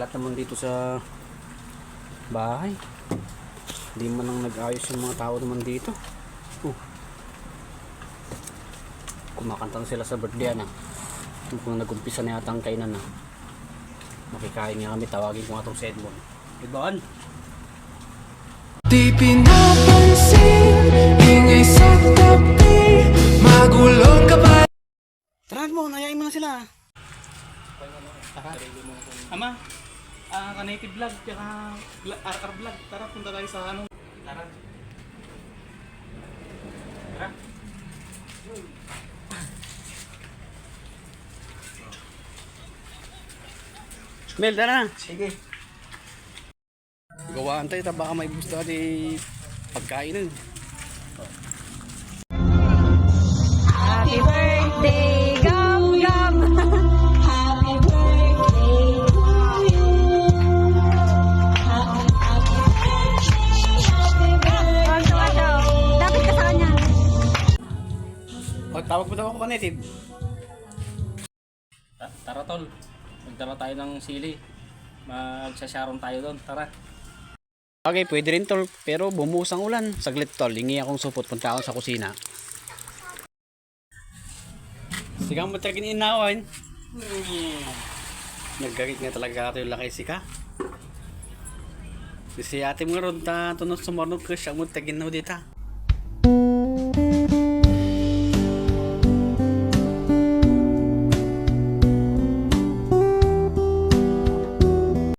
kalat naman dito sa bahay. Hindi man lang nag-ayos yung mga tao naman dito. Kumakanta na sila sa birthday na. Kung nag-umpisa na yata ang kainan na. Makikain nga kami, tawagin ko nga itong si Edmond. Edmond! Di pinapansin, ingay sa tabi, magulong ka pa. Tara mo, nayain mo na sila. Ama, ka-native vlog, tsaka RR vlog. Tara, punta tayo sa ano. Tara. Tara. Mel, tara na. Sige. Gawaan tayo, baka may gusto natin pagkainin. Happy birthday, Gum Gum! Happy birthday to you! Happy birthday! Dapat ka sa kanya. O, tawag mo daw ako native. Tara tol, magdala tayo ng sili. Magsasyaron tayo doon, tara. Okay, pwede rin tol, pero bumuhos ang ulan. Saglit tol, hingi akong supot, punta ako sa kusina. Sigang mo talaga inaawin. Naggarit nga talaga ito yung lakay sika. Kasi ate mo ron, tunos sumarnog ka siya mo tagin na dito.